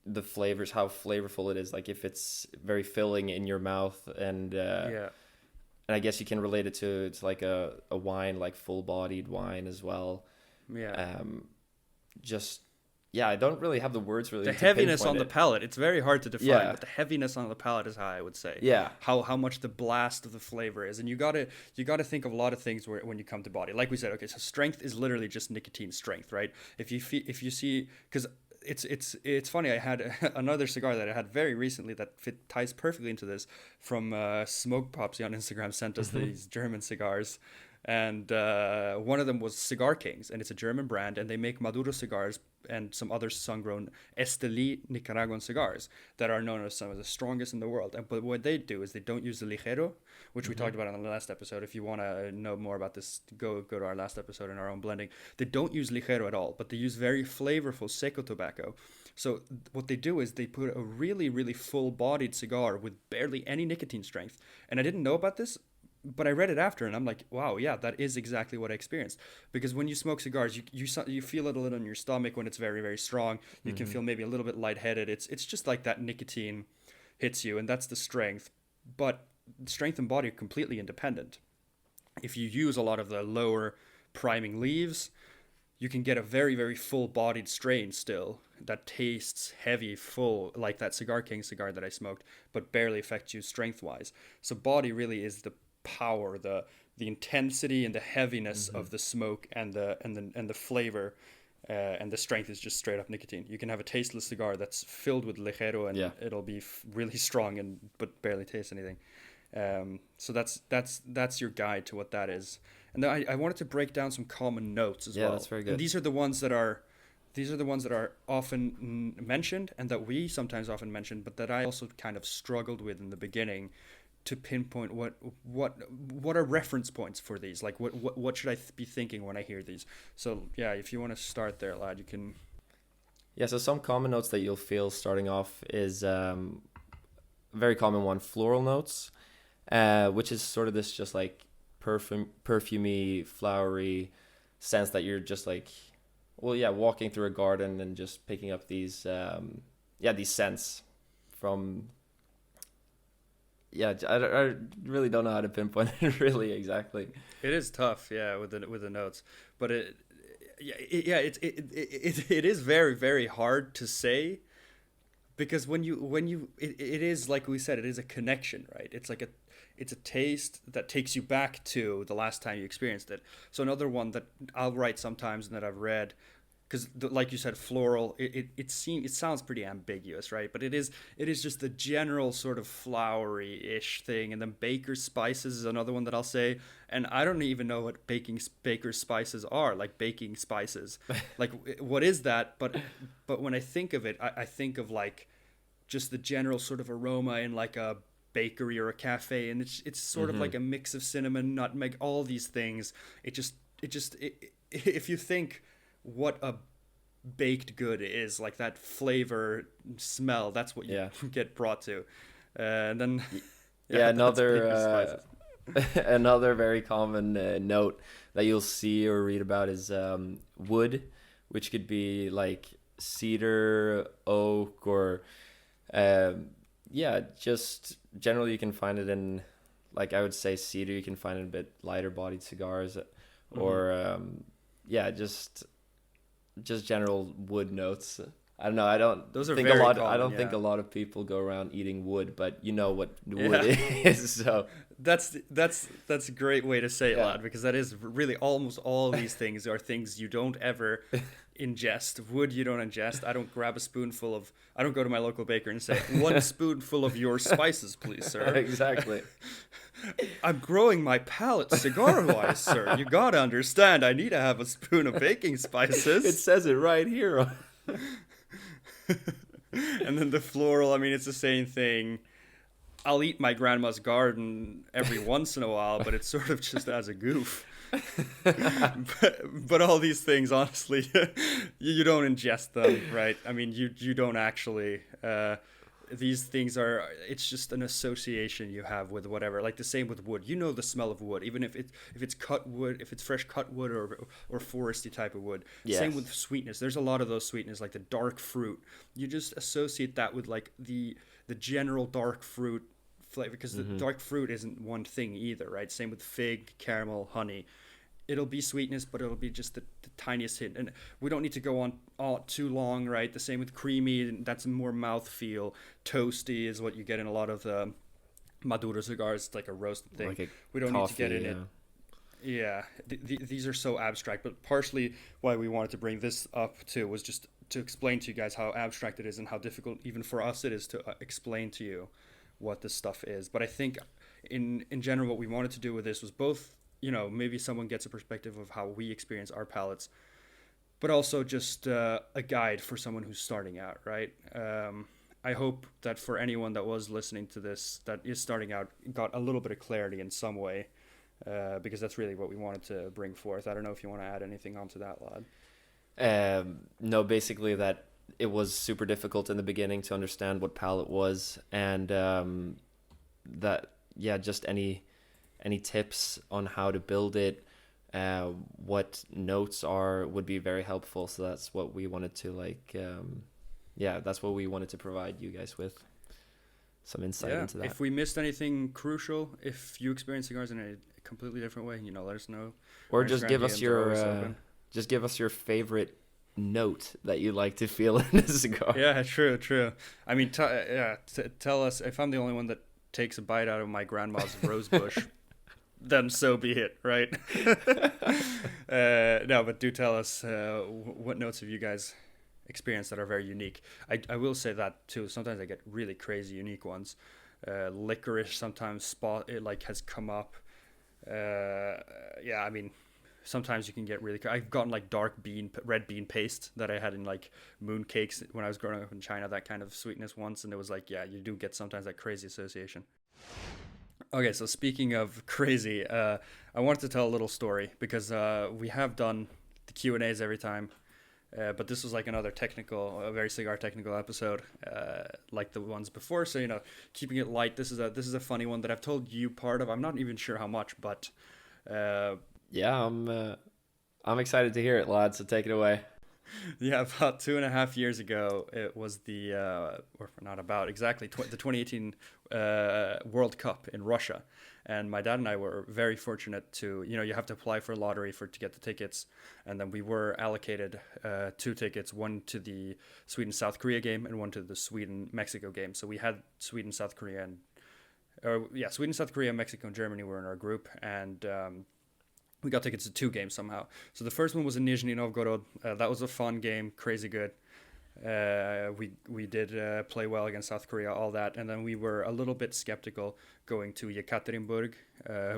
B: the flavors, how flavorful it is, like if it's very filling in your mouth.
A: Yeah.
B: And I guess you can relate it to it's like a wine, like full bodied wine as well.
A: Yeah.
B: Just yeah, I don't really have the words really
A: The
B: to
A: heaviness on
B: pinpoint
A: the
B: it.
A: palate, it's very hard to define,
B: Yeah,
A: but the heaviness on the palate is how I would say.
B: yeah,
A: How much the blast of the flavor is. And you gotta think of a lot of things when you come to body. Like we said, okay, so strength is literally just nicotine strength, right? If you see, because it's funny. I had another cigar that I had very recently that ties perfectly into this, from Smoke Popsy on Instagram sent us these German cigars, and one of them was Cigar Kings, and it's a German brand, and they make Maduro cigars and some other sun-grown Esteli Nicaraguan cigars that are known as some of the strongest in the world. But what they do is they don't use the Ligero, which we talked about on the last episode. If you want to know more about this, go to our last episode in our own blending. They don't use Ligero at all, but they use very flavorful Seco tobacco. So what they do is they put a really, really full-bodied cigar with barely any nicotine strength. And I didn't know about this, but I read it after, and I'm like, wow, yeah, that is exactly what I experienced. Because when you smoke cigars, you feel it a little in your stomach when it's very, very strong. You can feel maybe a little bit lightheaded. It's just like that nicotine hits you, and that's the strength. But strength and body are completely independent. If you use a lot of the lower priming leaves, you can get a very, very full-bodied strain still that tastes heavy, full, like that Cigar King cigar that I smoked, but barely affects you strength-wise. So body really is the power, the intensity and the heaviness of the smoke and the flavor. and the strength is just straight up nicotine. You can have a tasteless cigar that's filled with ligero, and it'll be really strong and but barely taste anything. So that's your guide to what that is. And then I wanted to break down some common notes as well.
B: Yeah, that's very good.
A: And these are the ones that are often mentioned, and that we sometimes often mention, but that I also kind of struggled with in the beginning to pinpoint what are reference points for these. Like what should I be thinking when I hear these? So yeah, if you want to start there, lad, you can.
B: Yeah, so some common notes that you'll feel starting off is a very common one, floral notes, which is sort of this just like perfumey, flowery sense that you're just like, well, yeah, walking through a garden and just picking up these these scents from. Yeah, I really don't know how to pinpoint it really exactly.
A: It is tough, yeah, with the notes, but it is very, very hard to say, because when you it is, like we said, it is a connection, right? It's a taste that takes you back to the last time you experienced it. So another one that I'll write sometimes and that I've read, because like you said, floral, it sounds pretty ambiguous, right? But it is just the general sort of flowery-ish thing. And then baker's spices is another one that I'll say, and I don't even know what baker's spices are, like baking spices. Like, what is that? But when I think of it, I think of like just the general sort of aroma in like a bakery or a cafe, and it's sort of like a mix of cinnamon, nutmeg, all these things. If you think what a baked good is, like that flavor, smell, that's what you get brought to. And then
B: another another very common note that you'll see or read about is wood, which could be like cedar, oak, or just generally you can find it in, like, I would say cedar, you can find it in a bit lighter bodied cigars, or just general wood notes. I don't know. I don't think a lot of people go around eating wood, but you know what wood is. So
A: that's a great way to say it, lad, because that is really almost all these things are things you don't ever ingest. Wood you don't ingest. I don't grab a spoonful of. I don't go to my local baker and say 1 spoonful of your spices, please, sir.
B: Exactly.
A: I'm growing my palate cigar-wise, sir. You gotta understand, I need to have a spoon of baking spices.
B: It says it right here.
A: And then the floral, I mean, it's the same thing. I'll eat my grandma's garden every once in a while, but it's sort of just as a goof. but all these things, honestly, you don't ingest them, right? I mean, you don't actually. These things it's just an association you have with whatever. Like the same with wood. You know the smell of wood, even if it's cut wood, if it's fresh cut wood or foresty type of wood. Yes. Same with sweetness. There's a lot of those sweetness, like the dark fruit. You just associate that with like the general dark fruit flavor, because the dark fruit isn't one thing either, right? Same with fig, caramel, honey. It'll be sweetness, but it'll be just the tiniest hint. And we don't need to go on all too long, right? The same with creamy, that's more mouthfeel. Toasty is what you get in a lot of the Maduro cigars. It's like a roasted thing.
B: Like
A: we don't
B: coffee,
A: need to get in it. Yeah, these are so abstract. But partially why we wanted to bring this up too was just to explain to you guys how abstract it is and how difficult even for us it is to explain to you what this stuff is. But I think in general what we wanted to do with this was both, you know, maybe someone gets a perspective of how we experience our palates, but also just a guide for someone who's starting out, right? I hope that for anyone that was listening to this that is starting out got a little bit of clarity in some way, because that's really what we wanted to bring forth. I don't know if you want to add anything onto that, lad.
B: No, basically that it was super difficult in the beginning to understand what palate was, and just any tips on how to build it, what notes would be very helpful. So that's what we wanted to that's what we wanted to provide you guys with, some insight into that.
A: If we missed anything crucial, if you experience cigars in a completely different way, let us know.
B: Or just give us your favorite note that you like to feel in a cigar.
A: Yeah, true. I mean, tell us if I'm the only one that takes a bite out of my grandma's rose bush. then so be it, right? No, but do tell us what notes have you guys experienced that are very unique. I will say that too. Sometimes I get really crazy unique ones. Licorice sometimes spot it like has come up. Yeah, I mean, sometimes you can get really. I've gotten like red bean paste that I had in like moon cakes when I was growing up in China. That kind of sweetness once, and it was like, yeah, you do get sometimes that crazy association. Okay, so speaking of crazy, I wanted to tell a little story because we have done the Q and A's every time, but this was like another a very cigar technical episode, like the ones before. So keeping it light. This is a funny one that I've told you part of. I'm not even sure how much, but uh,
B: Yeah, I'm excited to hear it, lad. So take it away.
A: yeah, about 2.5 years ago, it was or not about exactly, the 2018 World Cup in Russia. And my dad and I were very fortunate to, you have to apply for a lottery to get the tickets. And then we were allocated two tickets, one to the Sweden-South Korea game and one to the Sweden-Mexico game. So we had Sweden, South Korea, Sweden, South Korea, Mexico, and Germany were in our group. And we got tickets to two games somehow. So the first one was in Nizhny Novgorod. That was a fun game, crazy good. We did play well against South Korea, all that, and then we were a little bit skeptical going to Yekaterinburg,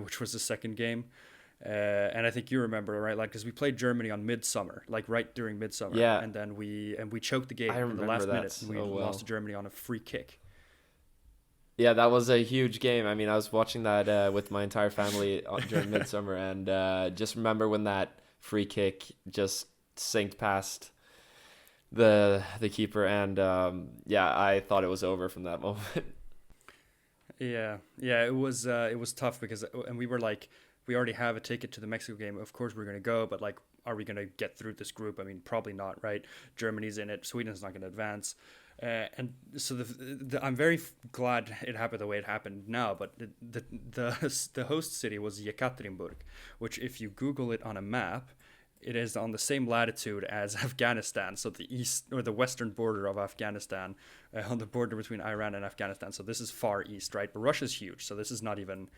A: which was the second game. And I think you remember, right? Like, because we played Germany on midsummer, like right during midsummer,
B: Yeah,
A: and then we choked the game
B: I
A: in the last
B: remember that
A: minute. We
B: so
A: lost to
B: well.
A: Germany on a free kick.
B: Yeah, that was a huge game. I mean, I was watching that with my entire family during midsummer, and just remember when that free kick just sinked past the keeper, and yeah, I thought it was over from that moment.
A: Yeah, it was tough because and we were like we already have a ticket to the Mexico game. Of course we're gonna go, but like, are we gonna get through this group? I mean, probably not, right? Germany's in it, Sweden's not gonna advance, and so I'm very glad it happened the way it happened now. But the host city was Yekaterinburg, which if you Google it on a map, it is on the same latitude as Afghanistan, so the east or the western border of Afghanistan, on the border between Iran and Afghanistan. So this is far east, right? But Russia's huge, so this is not even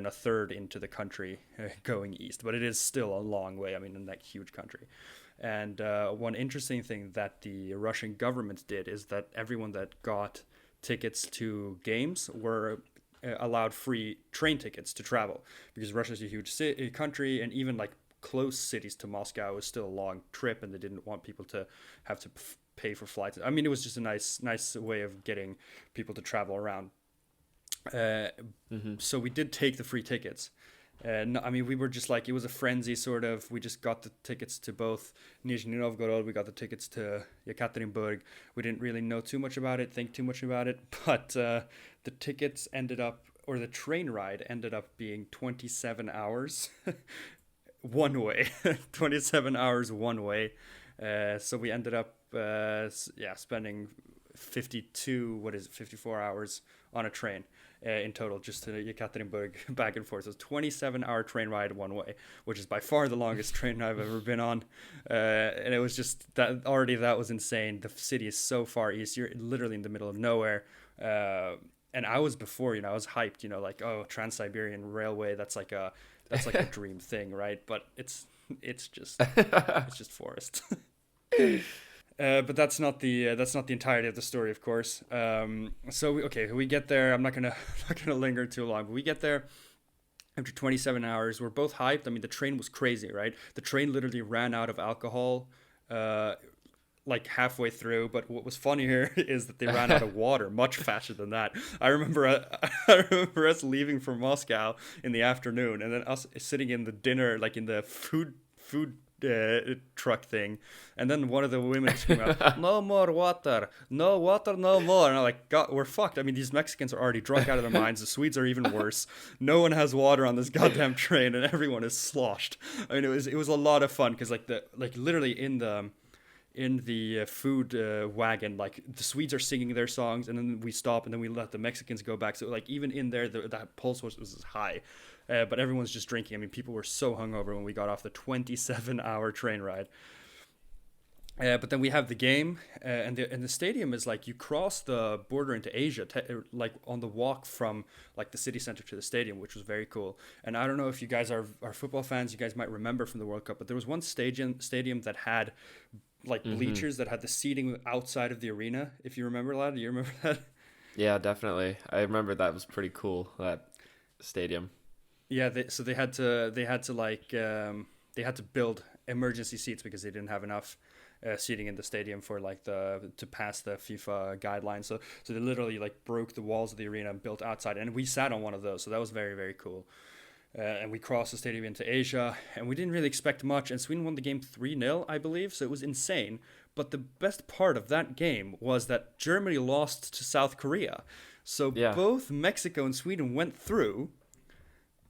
A: a third into the country going east, but it is still a long way. I mean, in that huge country. And one interesting thing that the Russian government did is that everyone that got tickets to games were allowed free train tickets to travel, because Russia's a huge country, and even like close cities to Moscow is still a long trip, and they didn't want people to have to pay for flights. I mean, it was just a nice way of getting people to travel around. Uh,
B: Hmm.
A: so we did take the free tickets. No, I mean, we were just like, it was a frenzy sort of. We just got the tickets to both Nizhny Novgorod. We got the tickets to Yekaterinburg. We didn't really know too much about it, think too much about it, but the tickets ended up, or the train ride ended up being 27 hours one way. 27 hours one way. So we ended up spending 54 hours on a train in total, just to Yekaterinburg, back and forth. So 27-hour train ride one way, which is by far the longest train I've ever been on. And it was just that, already that was insane. The city is so far east. You're literally in the middle of nowhere. And I was before, I was hyped, like, oh, Trans-Siberian Railway, that's like a dream thing, right? But it's just forest. But that's not the entirety of the story, of course. So we get there. I'm not gonna not gonna linger too long, but we get there after 27 hours. We're both hyped. I mean, the train was crazy, right? The train literally ran out of alcohol, like halfway through. But what was funny here is that they ran out of water much faster than that. I remember, I remember us leaving from Moscow in the afternoon, and then us sitting in the dinner, like in the food truck thing, and then one of the women scream out, "No more water, no water, no more!" And I'm like, God, we're fucked. I mean, these Mexicans are already drunk out of their minds. The Swedes are even worse. No one has water on this goddamn train, and everyone is sloshed. I mean, it was a lot of fun because like literally in the food wagon, like the Swedes are singing their songs, and then we stop, and then we let the Mexicans go back. So like even in there, that pulse was high. But everyone's just drinking. I mean, people were so hungover when we got off the 27-hour train ride. But then we have the game, and the stadium is like you cross the border into Asia, like on the walk from like the city center to the stadium, which was very cool. And I don't know if you guys are football fans, you guys might remember from the World Cup, but there was one stadium that had like
B: Mm-hmm.
A: bleachers that had the seating outside of the arena. If you remember that, do you remember that?
B: Yeah, definitely. I remember that was pretty cool, that stadium.
A: Yeah, so they had to like they had to build emergency seats because they didn't have enough seating in the stadium for like the to pass the FIFA guidelines. So they literally like broke the walls of the arena and built outside, and we sat on one of those. So that was very very cool. And we crossed the stadium into Asia, and we didn't really expect much. And Sweden won the game 3-0, I believe. So it was insane. But the best part of that game was that Germany lost to South Korea. So
B: Yeah.
A: both Mexico and Sweden went through,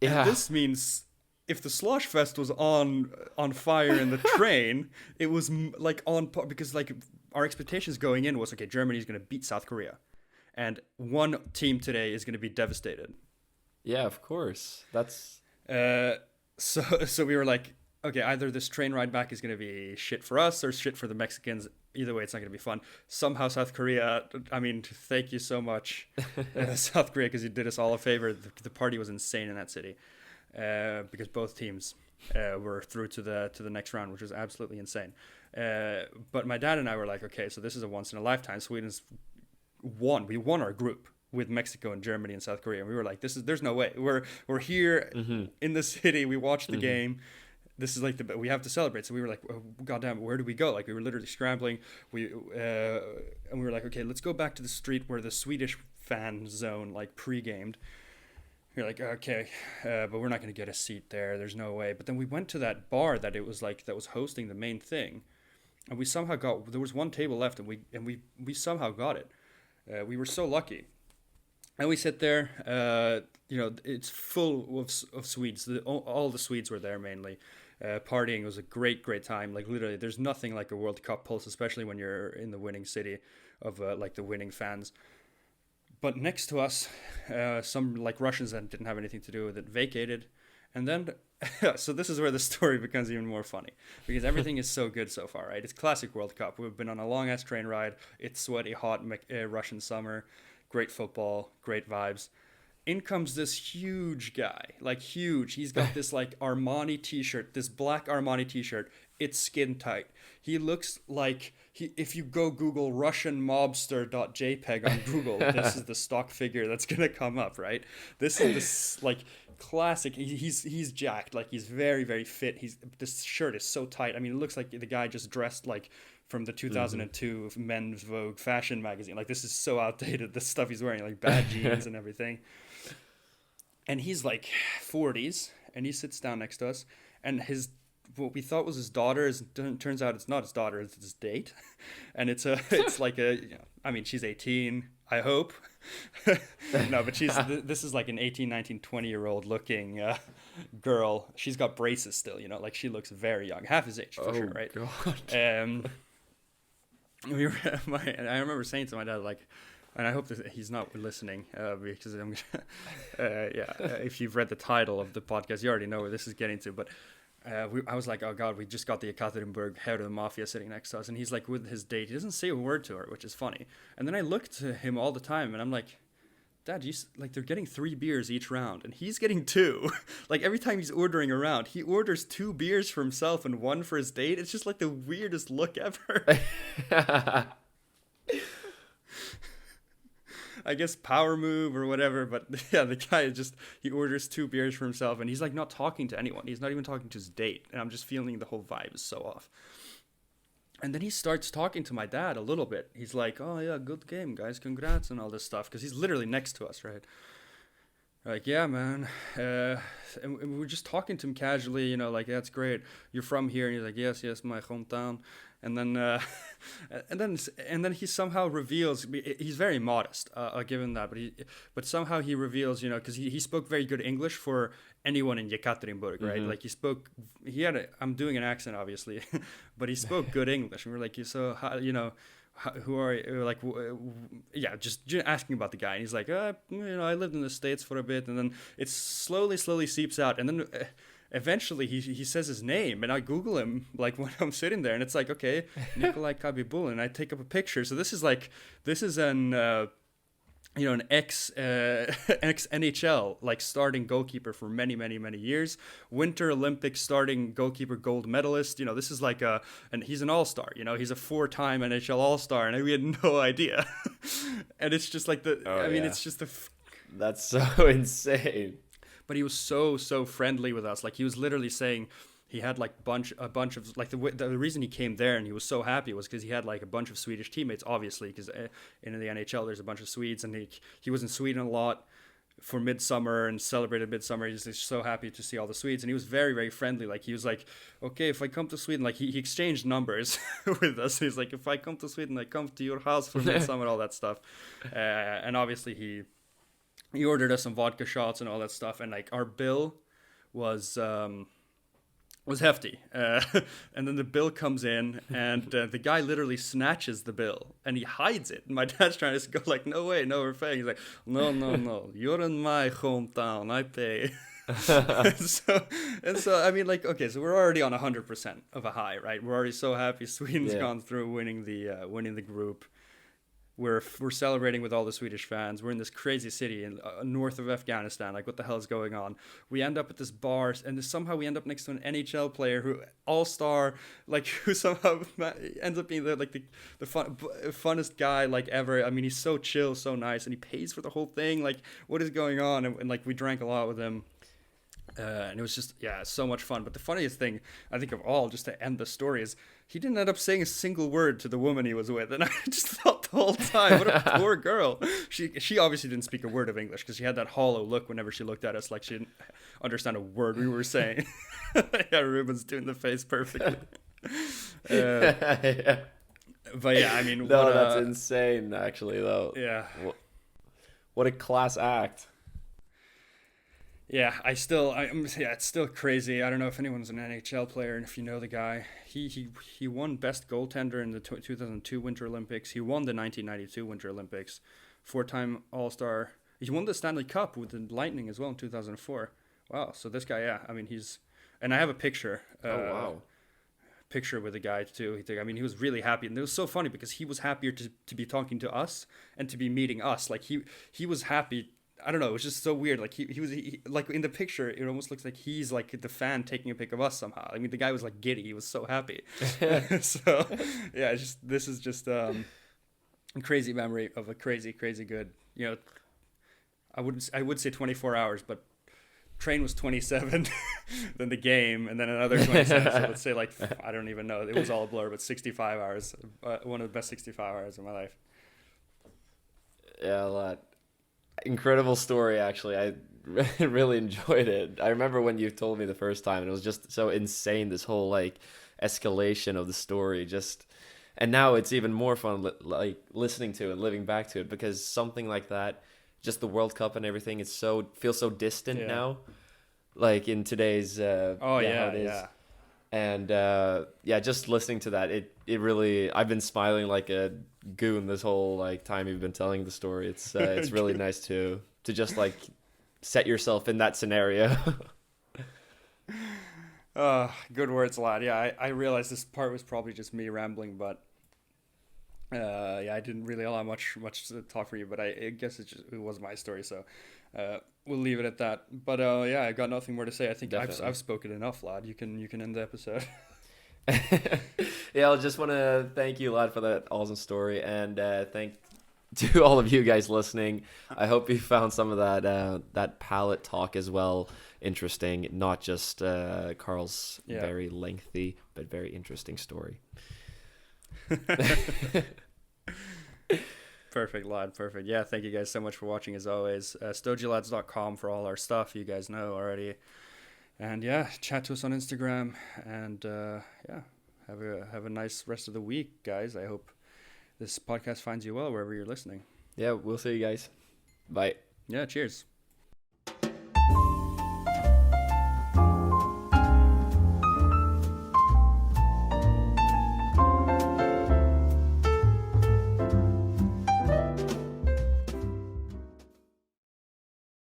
A: and
B: Yeah.
A: this means if the Slosh Fest was on fire in the train, it was like on par because like our expectations going in was okay, Germany's going to beat South Korea, and one team today is going to be devastated.
B: Yeah, of course. That's
A: Uh, so we were like, okay, either this train ride back is going to be shit for us or shit for the Mexicans. Either way, it's not going to be fun. Somehow, South Korea. I mean, thank you so much, South Korea, because you did us all a favor. The party was insane in that city, because both teams were through to the next round, which was absolutely insane. But my dad and I were like, okay, so this is a once in a lifetime. Sweden's won. We won our group with Mexico and Germany and South Korea. And we were like, there's no way. We're here
B: mm-hmm.
A: in the city. We watched the
B: Mm-hmm.
A: game. This is like we have to celebrate. So we were like, oh, goddamn, where do we go? Like we were literally scrambling. And we were like, okay, let's go back to the street where the Swedish fan zone like pre-gamed. You're like, okay, but we're not going to get a seat there. There's no way. But then we went to that bar that it was like that was hosting the main thing, and we somehow got. There was one table left, and we somehow got it. We were so lucky. And we sit there, it's full of Swedes. All the Swedes were there mainly. Partying was a great, great time. Like literally, there's nothing like a World Cup pulse, especially when you're in the winning city of like the winning fans. But next to us, some like Russians that didn't have anything to do with it vacated, and then so this is where the story becomes even more funny because everything is so good so far, right? It's classic World Cup. We've been on a long ass train ride. It's sweaty, hot Russian summer. Great football, great vibes. In comes this huge guy, like huge. He's got this like Armani t-shirt, this black Armani t-shirt. It's skin tight. He looks like if you go Google Russian mobster.jpg on Google, this is the stock figure that's gonna come up, right? This is this like classic. He's jacked, like he's very very fit. This shirt is so tight. I mean, it looks like the guy just dressed like from the
B: Mm-hmm.
A: 2002 Men's Vogue fashion magazine. Like this is so outdated. The stuff he's wearing, like bad jeans and everything. And he's like 40s, and he sits down next to us, and his what we thought was his daughter turns out it's not his daughter, it's his date, and it's like I mean she's 18, I hope. No, but this is like an 18, 19, 20-year old looking girl. She's got braces still, like she looks very young, half his age for
B: Oh
A: sure, right?
B: God.
A: Um, and I remember saying to my dad like, and I hope that he's not listening because I'm if you've read the title of the podcast, you already know where this is getting to. But I was like, oh God, we just got the Ekaterinburg head of the mafia sitting next to us, and he's like with his date. He doesn't say a word to her, which is funny. And then I look to him all the time, and I'm like, Dad, like they're getting 3 beers each round, and he's getting 2. Like every time he's ordering a round, he orders 2 beers for himself and 1 for his date. It's just like the weirdest look ever. I guess power move or whatever, but yeah, the guy he orders 2 beers for himself, and he's like not talking to anyone. He's not even talking to his date, and I'm just feeling the whole vibe is so off. And then he starts talking to my dad a little bit. He's like, "Oh yeah, good game, guys, congrats," and all this stuff, because he's literally next to us, right? Like, yeah, man. And we're just talking to him casually, like, that's great. You're from here, and he's like, yes, yes, my hometown. And then, and then he somehow reveals he's very modest. I'll give him that, but somehow he reveals, because he spoke very good English for anyone in Yekaterinburg, right?
B: Mm-hmm.
A: Like I'm doing an accent, obviously, but he spoke good English, and we're like, so how, who are you? Like, yeah, just asking about the guy. And he's like, I lived in the States for a bit. And then it slowly seeps out. And eventually he says his name, and I Google him like when I'm sitting there, and it's like, okay, Nikolai Kabibulin, and I take up a picture. So this is an an ex NHL like starting goalkeeper for many years, Winter Olympic starting goalkeeper, gold medalist. This is like and he's an all-star. He's a 4-time NHL all-star, and we had no idea. And it's just like it's just
B: that's so insane.
A: But he was so friendly with us. Like, he was literally saying he had like a bunch of like the reason he came there and he was so happy was because he had like a bunch of Swedish teammates, obviously, because in the NHL there's a bunch of Swedes, and he was in Sweden a lot for midsummer and celebrated midsummer. He's just so happy to see all the Swedes, and he was very friendly. Like, he was like, okay, if I come to Sweden, like he exchanged numbers with us. He's like, if I come to Sweden, I come to your house for midsummer, all that stuff. And obviously he ordered us some vodka shots and all that stuff, and like our bill was hefty. And then the bill comes in, and the guy literally snatches the bill and he hides it. And my dad's trying to go like, no way, no, we're paying. He's like, no, you're in my hometown, I pay. and so I mean, like, okay, so we're already on 100% of a high, right? We're already so happy Sweden's gone through, winning the group. We're celebrating with all the Swedish fans. We're in this crazy city in north of Afghanistan. Like, what the hell is going on? We end up at this bar, and somehow we end up next to an NHL player who all-star, like, who somehow ends up being the funnest guy like ever. I mean, he's so chill, so nice, and he pays for the whole thing. Like, what is going on? And like, we drank a lot with him. And it was just, so much fun. But the funniest thing, I think, of all, just to end the story, is he didn't end up saying a single word to the woman he was with. And I just thought the whole time, what a poor girl. She obviously didn't speak a word of English, because she had that hollow look whenever she looked at us, like she didn't understand a word we were saying. Yeah, Ruben's doing the face perfectly.
B: Yeah.
A: But yeah, I mean...
B: No, that's insane, actually, though.
A: Yeah.
B: What a class act.
A: Yeah, it's still crazy. I don't know if anyone's an NHL player, and if you know the guy, he won best goaltender in the 2002 Winter Olympics. He won the 1992 Winter Olympics, 4-time All-Star. He won the Stanley Cup with the Lightning as well in 2004. Wow, so this guy, I mean, and I have a picture. Picture with the guy too. He was really happy, and it was so funny because he was happier to be talking to us and to be meeting us. Like, he was happy. I don't know, it was just so weird. Like, he was like, in the picture, it almost looks like he's like the fan taking a pic of us somehow. I mean, the guy was like giddy. He was so happy. So yeah, this is just a crazy memory of a crazy good. I would say 24 hours, but train was 27, then the game, and then another 27. So let's say, like, I don't even know. It was all a blur, but 65 hours. One of the best 65 hours of my life.
B: Yeah, a lot. Incredible story, actually. I really enjoyed it. I remember when you told me the first time, and it was just so insane, this whole like escalation of the story. And now it's even more fun like listening to and living back to it, because something like that, just the World Cup and everything, feels so distant now, like in today's how it is. And just listening to that, it really, I've been smiling like a goon this whole like time you've been telling the story. It's really nice to just like set yourself in that scenario.
A: Good words, lad. Yeah, I realized this part was probably just me rambling, but I didn't really allow much to talk for you, but I guess it was my story, so we'll leave it at that. But I got nothing more to say. I think I've spoken enough, lad. You can end the episode.
B: Yeah, I just want to thank you, lad, for that awesome story, and thank to all of you guys listening. I hope you found some of that palate talk as well interesting, not just Carl's very lengthy but very interesting story.
A: Perfect, lad. Perfect. Yeah, thank you guys so much for watching, as always. StogyLads.com for all our stuff, you guys know already. And chat to us on Instagram, and have a nice rest of the week, guys. I hope this podcast finds you well wherever you're listening.
B: Yeah, we'll see you guys. Bye.
A: Yeah, cheers.